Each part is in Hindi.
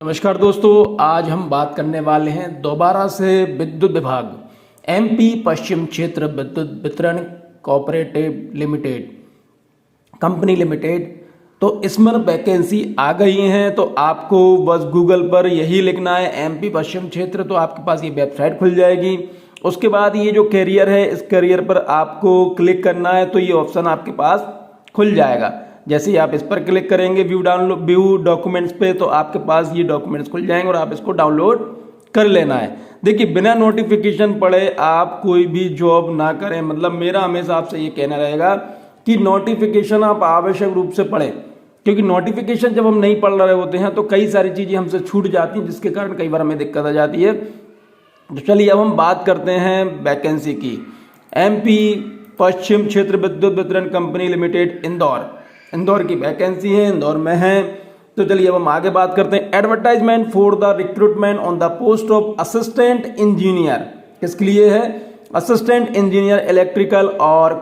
नमस्कार दोस्तों, आज हम बात करने वाले हैं दोबारा से विद्युत विभाग एमपी पश्चिम क्षेत्र विद्युत वितरण कोऑपरेटिव लिमिटेड कंपनी लिमिटेड। तो इसमें वैकेंसी आ गई हैं, तो आपको बस गूगल पर यही लिखना है एमपी पश्चिम क्षेत्र, तो आपके पास ये वेबसाइट खुल जाएगी। उसके बाद ये जो कैरियर है, इस कैरियर पर आपको क्लिक करना है, तो ये ऑप्शन आपके पास खुल जाएगा। जैसे ही आप इस पर क्लिक करेंगे व्यू डॉक्यूमेंट्स पे, तो आपके पास ये डॉक्यूमेंट्स खुल जाएंगे और आप इसको डाउनलोड कर लेना है। देखिए, बिना नोटिफिकेशन पढ़े आप कोई भी जॉब ना करें। मतलब मेरा हमेशा आपसे ये कहना रहेगा कि नोटिफिकेशन आप आवश्यक रूप से पढ़ें, क्योंकि नोटिफिकेशन जब हम नहीं पढ़ रहे होते हैं तो कई सारी चीज़ें हमसे छूट जाती हैं, जिसके कारण कई बार हमें दिक्कत आ जाती है। तो चलिए अब हम बात करते हैं वैकेंसी की। एमपी पश्चिम क्षेत्र विद्युत वितरण कंपनी लिमिटेड इंदौर की वैकेंसी है, इंदौर में है। तो चलिए अब हम आगे बात करते हैं। Advertisement for the recruitment on the post of assistant engineer, किसके लिए है? असिस्टेंट इंजीनियर इलेक्ट्रिकल और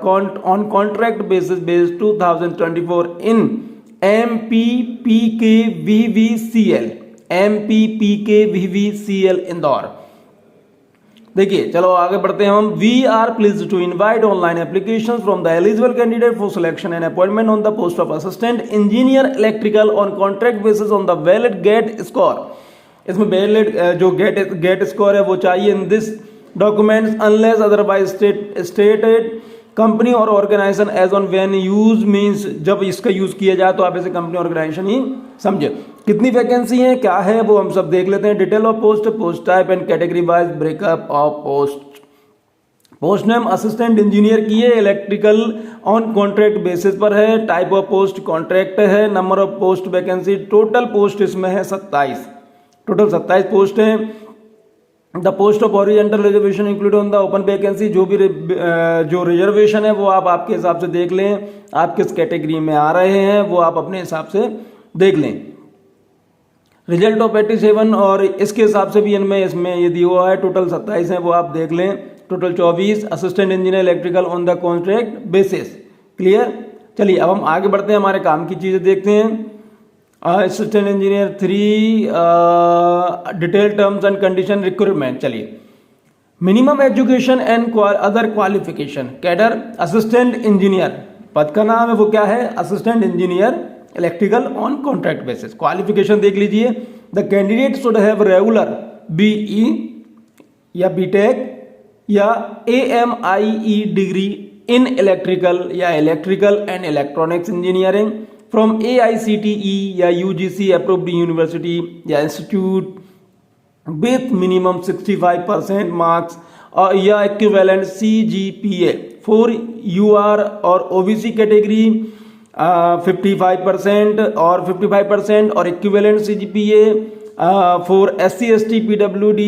on contract basis based 2024 in MPPKVVCL Indore. देखिए, चलो आगे बढ़ते हैं हम। We are please to invite online application from the eligible candidate for selection and appointment on the post of assistant engineer electrical on contract basis on the valid GATE score. इसमें वैलिड जो गेट स्कोर है वो चाहिए in this documents unless otherwise stated company और organisation as on when use means, जब इसका यूज किया जाए तो आप इसे कंपनी ऑर्गेनाइजेशन ही समझे। कितनी वैकेंसी है, क्या है, वो हम सब देख लेते हैं। Detail of post, post type and category wise breakup of post. Post name assistant engineer की है, इलेक्ट्रिकल ऑन कॉन्ट्रैक्ट बेसिस पर है। टाइप ऑफ पोस्ट कॉन्ट्रैक्ट है। Number of post vacancy, total post इसमें है 27, टोटल 27 पोस्ट है। The post of horizontal reservation include on the open vacancy, जो भी जो रिजर्वेशन है वो आप आपके हिसाब से देख लें, आप किस कैटेगरी में आ रहे हैं वो आप अपने हिसाब से देख लें। रिजल्ट ऑफ 87 और इसके हिसाब से भी इसमें ये दिया हुआ है। टोटल 27 है, वो आप देख लें। Total 24 assistant engineer electrical on the contract basis. Clear. चलिए अब हम आगे बढ़ते हैं, हमारे काम की चीज़ें देखते हैं। Assistant engineer 3 detail terms and condition recruitment. चलिए, minimum education and other qualification. Cadre assistant engineer, पद का नाम है वो क्या है? Assistant engineer electrical on contract basis. Qualification देख लीजिए। The candidate should have regular BE या BTech या AMIE डिग्री इन इलेक्ट्रिकल या electrical and electronics engineering from AICTE या UGC अप्रूव्ड यूनिवर्सिटी या इंस्टीट्यूट विथ मिनिमम 65% मार्क्स या इक्विवेलेंट CGPA फॉर UR और OBC कैटेगरी 55% और 55% और equivalent CGPA for SC ST PWD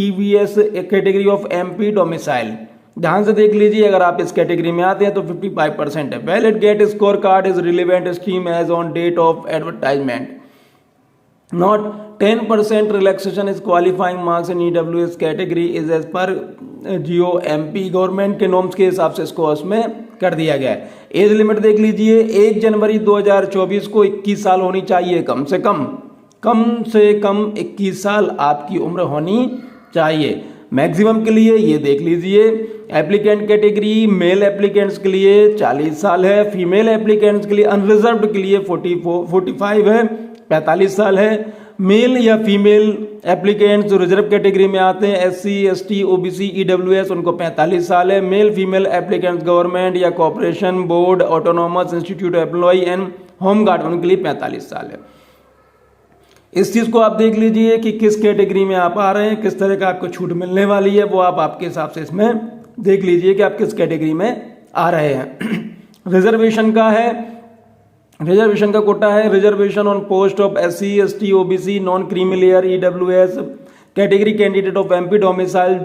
EVS category of MP domicile. ध्यान से देख लीजिए, अगर आप इस कैटेगरी में आते हैं तो 55% है। Valid GATE score card is relevant stream as on date of advertisement. Not 10% relaxation is qualifying marks in EWS category is as per GOMP government के नॉर्म्स के हिसाब से इसको उसमें कर दिया गया है। एज लिमिट देख लीजिए, 1 जनवरी 2024 को 21 साल होनी चाहिए, कम से कम 21 साल आपकी उम्र होनी चाहिए। मैक्सिमम के लिए ये देख लीजिए। एप्लीकेंट कैटेगरी मेल एप्लीकेंट्स के लिए 40 साल है, फीमेल एप्लीकेंट्स के लिए अनरिजर्व्ड के लिए 45 है, 45 साल है। मेल या फीमेल एप्लीकेंट्स जो रिजर्व कैटेगरी में आते हैं SC ST OBC EWS उनको 45 साल है। मेल फीमेल एप्लीकेंट्स गवर्नमेंट या corporation board autonomous institute employ and home guard उनके लिए 45 साल है। इस चीज़ को आप देख लीजिए कि किस कैटेगरी में आप आ रहे हैं, किस तरह का आपको छूट मिलने वाली है, वो आप आपके हिसाब से इसमें देख लीजिए कि आप किस कैटेगरी में आ रहे हैं। रिजर्वेशन का है, रिजर्वेशन का कोटा है। Reservation on post of SC ST OBC non creamy layer EWS category candidate of MP domicile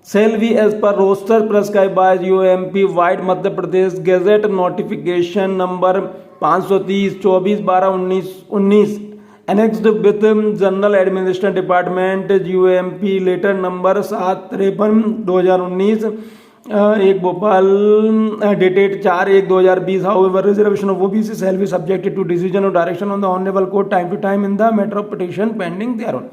shall be as per roster prescribed by UMP vide Madhya Pradesh gazette notification number 530 24/12/19 annexed with general administration department UMP letter number 753/2019 एक Bhopal dated 4/1/2020 however reservation of OBC shall be subjected to decision और direction on the honourable court time to time in the matter of petition pending thereon.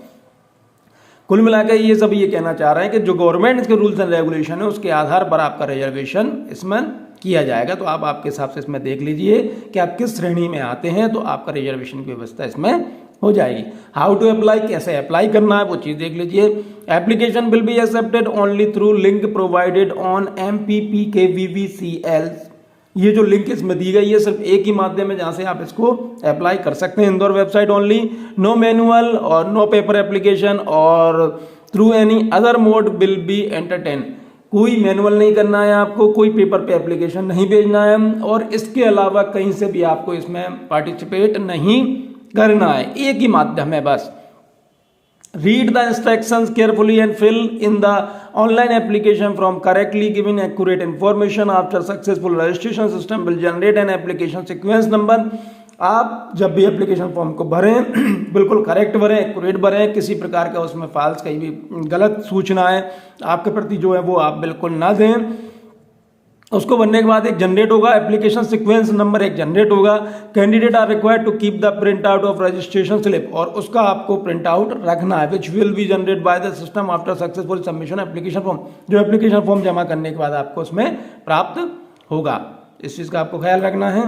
कुल मिलाकर ये सब ये कहना चाह रहे हैं कि जो गवर्नमेंट के रूल्स एंड रेगुलेशन है उसके आधार पर आपका रिजर्वेशन इसमें किया जाएगा। तो आप आपके हिसाब से इसमें देख लीजिए कि आप किस श्रेणी में आते हैं तो आपका रिजर्वेशन की व्यवस्था इसमें हो जाएगी। हाउ टू अप्लाई, कैसे अप्लाई करना है वो चीज देख लीजिए। Application will be accepted only through link provided on MPPKVVCL। ये जो लिंक इसमें दी गई है सिर्फ एक ही माध्यम है जहां से आप इसको अप्लाई कर सकते हैं, Indore website only. No manual और नो पेपर एप्लीकेशन और through any other mode will be entertain. कोई मैनुअल नहीं करना है आपको, कोई पेपर पे एप्लीकेशन नहीं भेजना है और इसके अलावा कहीं से भी आपको इसमें पार्टिसिपेट नहीं करना है, एक ही माध्यम है बस। Read the instructions carefully and fill in the online application form correctly, giving accurate information. After successful registration, system will generate an application sequence number. आप जब भी एप्लीकेशन फॉर्म को भरें बिल्कुल करेक्ट भरें, एक्यूरेट भरें, किसी प्रकार का उसमें फॉल्स कहीं भी गलत सूचना है आपके प्रति जो है वो आप बिल्कुल ना दें। उसको बनने के बाद एक जनरेट होगा, एप्लीकेशन सीक्वेंस नंबर एक जनरेट होगा। Candidate are required to keep the printout of registration slip, और उसका आपको प्रिंट आउट रखना है, which will be generate by the system after successful submission application form. जो एप्लीकेशन फॉर्म जमा करने के बाद आपको उसमें प्राप्त होगा, इस चीज का आपको ख्याल रखना है।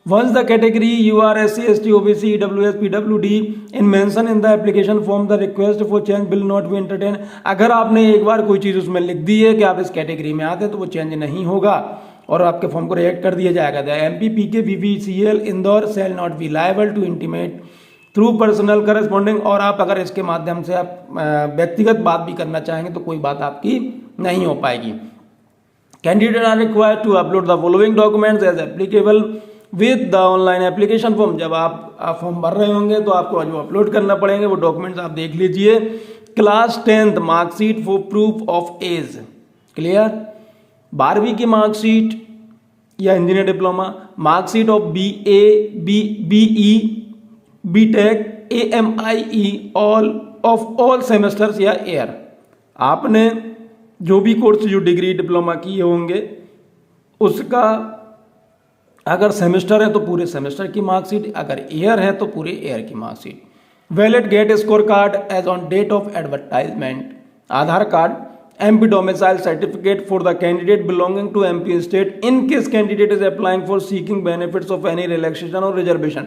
Once the category you are SC, ST, OBC, EWS, PWD in mention in the application form, the request for change will not be entertained। अगर आपने एक बार कोई चीज़ उसमें लिख दी है कि आप इस कैटेगरी में आते हैं तो वो चेंज नहीं होगा और आपके फॉर्म को रिजेक्ट कर दिया जाएगा। The MPPKVVCL Indore shall not be liable to intimate through personal corresponding. और आप अगर इसके माध्यम से आप व्यक्तिगत बात भी करना चाहेंगे तो कोई बात आपकी नहीं हो पाएगी। Candidate are required to upload the following documents as applicable with the online application form. जब आप फॉर्म भर रहे होंगे तो आपको जो अपलोड करना पड़ेंगे वो डॉक्यूमेंट्स आप देख लीजिए। Class 10th marksheet for proof of age, clear. 12वीं की मार्कशीट या engineer diploma, marksheet of BA, BE, BTech, AMIE all of all semesters या ईयर। आपने जो भी कोर्स जो डिग्री डिप्लोमा किए होंगे उसका अगर सेमेस्टर है तो पूरे सेमेस्टर की मार्कशीट, अगर ईयर है तो पूरे ईयर की marksheet. Valid GATE score card age on date of advertisement. Aadhaar card, MP domicile certificate for the candidate belonging to MP state in case candidate is applying for seeking benefits of any relaxation और रिजर्वेशन।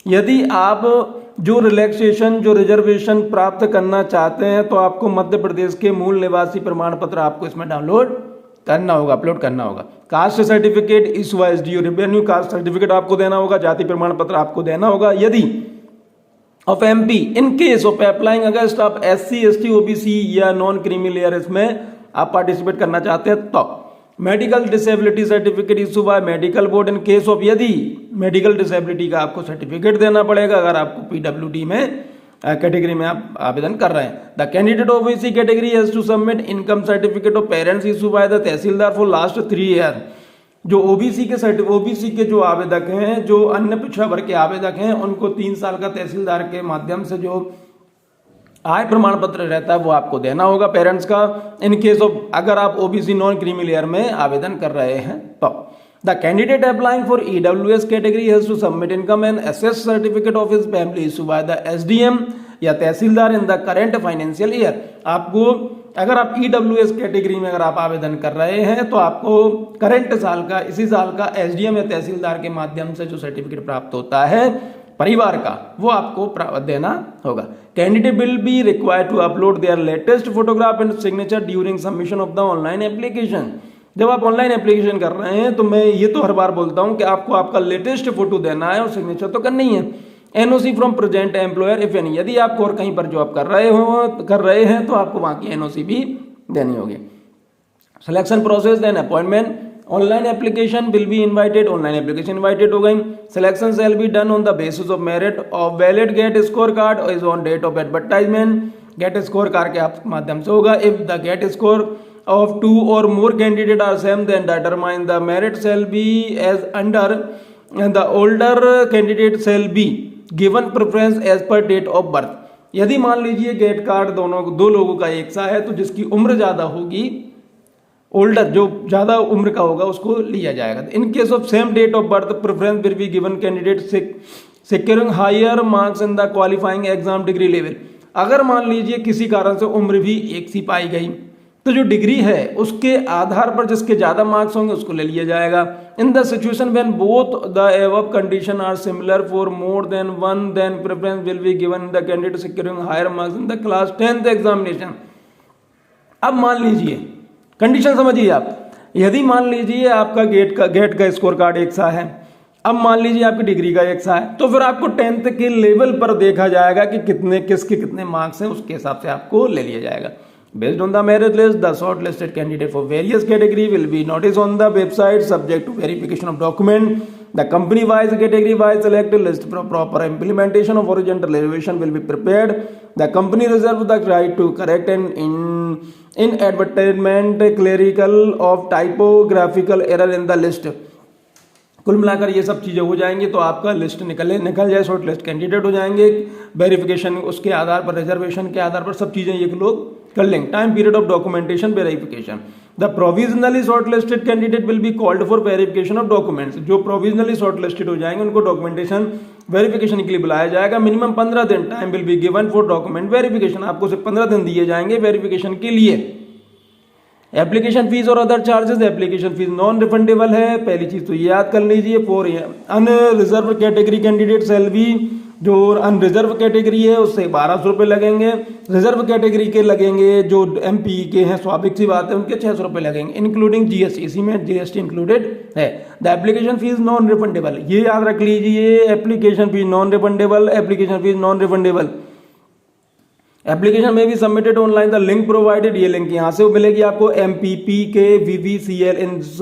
यदि आप जो रिलैक्सेशन जो रिजर्वेशन प्राप्त करना चाहते हैं तो आपको मध्य प्रदेश के मूल निवासी प्रमाण पत्र आपको इसमें डाउनलोड करना होगा, अपलोड करना होगा। Caste certificate issue bye SDO revenue, caste certificate आपको देना होगा, जाति प्रमाण पत्र आपको देना होगा। यदि of MP in case of applying against आप SC, ST, OBC या नॉन क्रीमी लेयर इसमें आप पार्टिसिपेट करना चाहते हैं तो medical disability certificate issue bye medical board in case of, यदि मेडिकल डिसेबिलिटी का आपको सर्टिफिकेट देना पड़ेगा अगर आपको PWD में कैटेगरी में आप आवेदन कर रहे हैं। The candidate of OBC category has to submit income certificate of parents issue by the tehsildar for last 3 year. जो ओबीसी के जो आवेदक हैं, जो अन्य पिछड़ा वर्ग के आवेदक हैं, उनको 3 साल का तहसीलदार के माध्यम से जो आय प्रमाण पत्र रहता है वो आपको देना होगा पेरेंट्स का। इन केस ऑफ अगर आप OBC नॉन क्रीमी लेयर में आवेदन कर रहे हैं तो the candidate applying for EWS category has to submit income and एसेस certificate of his family issue by the SDM या tehsildar in the current financial year. आपको अगर आप EWS कैटेगरी में अगर आप आवेदन कर रहे हैं तो आपको करंट साल का, इसी साल का SDM या तहसीलदार के माध्यम से जो सर्टिफिकेट प्राप्त होता है परिवार का वो आपको देना होगा। Candidate will be required to upload their latest photograph and signature during submission of the online application. जब आप ऑनलाइन एप्लीकेशन कर रहे हैं तो मैं ये तो हर बार बोलता हूं कि आपको आपका लेटेस्ट फोटो देना है और सिग्नेचर तो करनी है। NOC from present employer if any, यदि आप और कहीं पर जॉब कर रहे हैं तो आपको वहां की NOC भी देनी होगी। Selection process then appointment, online application will be invited, online application invited हो गई। Selection shall be done on the basis of merit of valid GATE score card is on date of advertisement. GATE score card के माध्यम से होगा। If the GATE score of 2 or more candidates are same then determine the merit shall be as under and the older candidate shall be given preference as per date of birth। यदि मान लीजिए गेट कार्ड दो लोगों का एक सा है तो जिसकी उम्र ज्यादा होगी ओल्डर जो ज़्यादा उम्र का होगा उसको लिया जाएगा। In case of same date of birth preference will be given candidate securing higher marks in the qualifying exam degree level. अगर मान लीजिए किसी कारण से उम्र भी एक सी पाई गई तो जो डिग्री है उसके आधार पर जिसके ज़्यादा मार्क्स होंगे उसको ले लिया जाएगा। In the situation when both the above condition are similar for more than one then preference will be given the candidate securing higher marks in the class 10th examination. अब मान लीजिए कंडीशन समझिए आप, यदि मान लीजिए आपका गेट का स्कोर कार्ड एक सा है, अब मान लीजिए आपकी डिग्री का एक सा है, तो फिर आपको 10th के लेवल पर देखा जाएगा कि किसके कितने मार्क्स हैं, उसके हिसाब से आपको ले लिया जाएगा। Based on the merit list, the shortlisted candidate for various category will be noticed on the website subject to verification of document. The company-wise, category-wise selected list for proper implementation of horizontal reservation will be prepared. The company reserves the right to correct an inadvertent clerical of typographical error in the list. कुल मिलाकर ये सब चीज़ें हो जाएंगी तो आपका लिस्ट निकल जाए, शॉर्ट लिस्ट कैंडिडेट हो जाएंगे। वेरिफिकेशन उसके आधार पर, रिजर्वेशन के आधार पर सब चीज़ें ये लोग कर लेंगे। Time period of documentation verification. The provisionally short listed candidate will be called for verification of documents. जो प्रोविजनली शॉर्ट लिस्टेड हो जाएंगे उनको डॉक्यूमेंटेशन वेरिफिकेशन के लिए बुलाया जाएगा। मिनिमम 15 दिन time will be given for document verification. आपको सिर्फ 15 दिन दिए जाएंगे वेरिफिकेशन के लिए। एप्लीकेशन फीस और other charges. Application fees non refundable है, पहली चीज तो ये याद कर लीजिए। For unreserve category candidate salary, जो अनरिजर्व कैटेगरी है उससे 1200 रुपये लगेंगे। रिजर्व कैटेगरी के लगेंगे जो MP के हैं, स्वाभाविक सी बात है, उनके 600 रुपये लगेंगे इंक्लूडिंग GST। इसी में GST इंक्लूडेड है। The application fees non refundable, ये याद रख लीजिए। Application fees non refundable, application fees non refundable. Application में भी submitted online, the link provided, ये लिंक यहाँ से मिलेगी आपको MPPKVVCL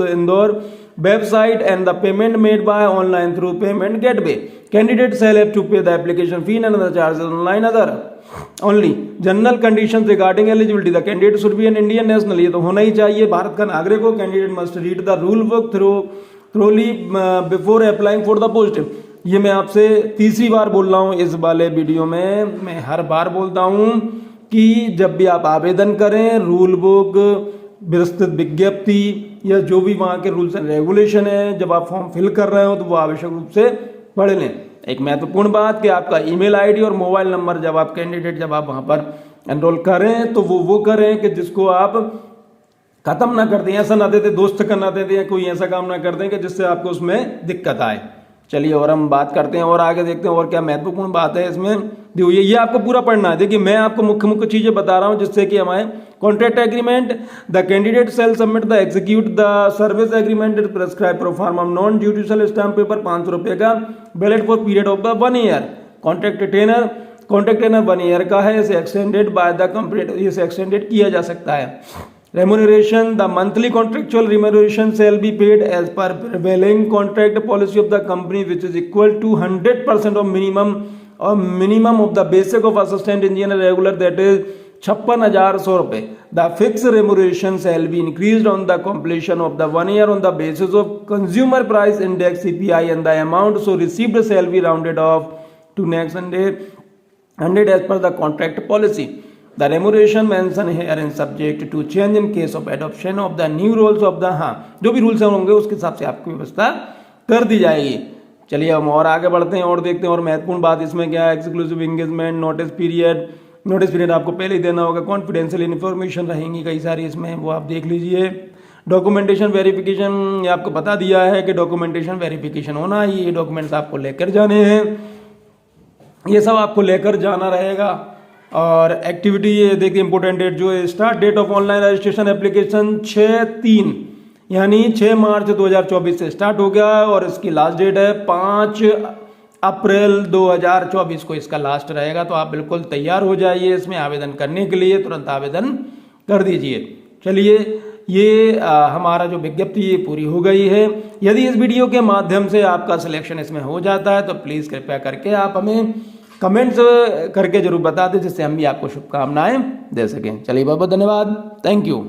Indore website and the payment made by online through payment gateway. Candidate shall have to pay the application fee and other charges online other only. General conditions regarding eligibility, the candidate should be an Indian national, ये तो होना ही चाहिए, भारत का नागरिक हो। Candidate must read the rule book thoroughly before applying for the post. ये मैं आपसे तीसरी बार बोल रहा हूँ इस वाले वीडियो में। मैं हर बार बोलता हूँ कि जब भी आप आवेदन करें, रूल बुक, विस्तृत विज्ञप्ति या जो भी वहाँ के रूल्स एंड रेगुलेशन है, जब आप फॉर्म फिल कर रहे हो तो वो आवश्यक रूप से पढ़ लें। एक महत्वपूर्ण बात कि आपका ईमेल आईडी और मोबाइल नंबर जब आप वहाँ पर एनरोल करें तो वो करें कि जिसको आप खत्म ना कर दें, ऐसा ना दे दें, दोस्त का ना दे दें, कोई ऐसा काम ना कर दें कि जिससे आपको उसमें दिक्कत आए। चलिए और हम बात करते हैं और आगे देखते हैं और क्या महत्वपूर्ण बात है इसमें। देखो ये आपको पूरा पढ़ना है। देखिए मैं आपको मुख्य चीजें बता रहा हूं जिससे कि हमारे contract agreement, the candidate shall submit the execute the service agreement prescribe proforma of non judicial stamp paper 500 रुपये का, valid for period of the 1 year. Contract tenure 1 year का है, इसे एक्सटेंडेड बाय द कंपनी, इसे एक्सटेंडेड किया जा सकता है। Remuneration, the monthly contractual remuneration shall be paid as per prevailing contract policy of the company, which is equal to 100% of minimum of the basic of assistant engineer regular, that is 56,100 रुपये। The fixed remuneration shall be increased on the completion of the 1 year on the basis of consumer price index CPI, and the amount so received shall be rounded off to next 100 as per the contract policy. The remuneration mentioned here is subject to change in case of adoption of the new rules of the, हाँ जो भी रूल्स होंगे उसके हिसाब से आपकी व्यवस्था कर दी जाएगी। चलिए हम और आगे बढ़ते हैं और देखते हैं और महत्वपूर्ण बात इसमें क्या है। एक्सक्लूसिव एंगेजमेंट, नोटिस पीरियड आपको पहले ही देना होगा। कॉन्फिडेंशियल इन्फॉर्मेशन रहेंगी कई सारी इसमें, वो आप देख लीजिए। डॉक्यूमेंटेशन वेरिफिकेशन, ये आपको बता दिया है कि डॉक्यूमेंटेशन वेरिफिकेशन होना, ये डॉक्यूमेंट्स आपको लेकर जाने हैं, ये सब आपको लेकर जाना रहेगा। और एक्टिविटी ये देखिए इंपोर्टेंट डेट जो है, start date of online registration application 6/3 यानी 6 मार्च 2024 से स्टार्ट हो गया और इसकी लास्ट डेट है 5 अप्रैल 2024 को इसका लास्ट रहेगा। तो आप बिल्कुल तैयार हो जाइए इसमें आवेदन करने के लिए, तुरंत आवेदन कर दीजिए। चलिए ये हमारा जो विज्ञप्ति ये पूरी हो गई है। यदि इस वीडियो के माध्यम से आपका सिलेक्शन इसमें हो जाता है तो प्लीज़ कृपया करके आप हमें कमेंट्स करके जरूर बता दें, जिससे हम भी आपको शुभकामनाएं दे सकें। चलिए बहुत बहुत धन्यवाद, थैंक यू।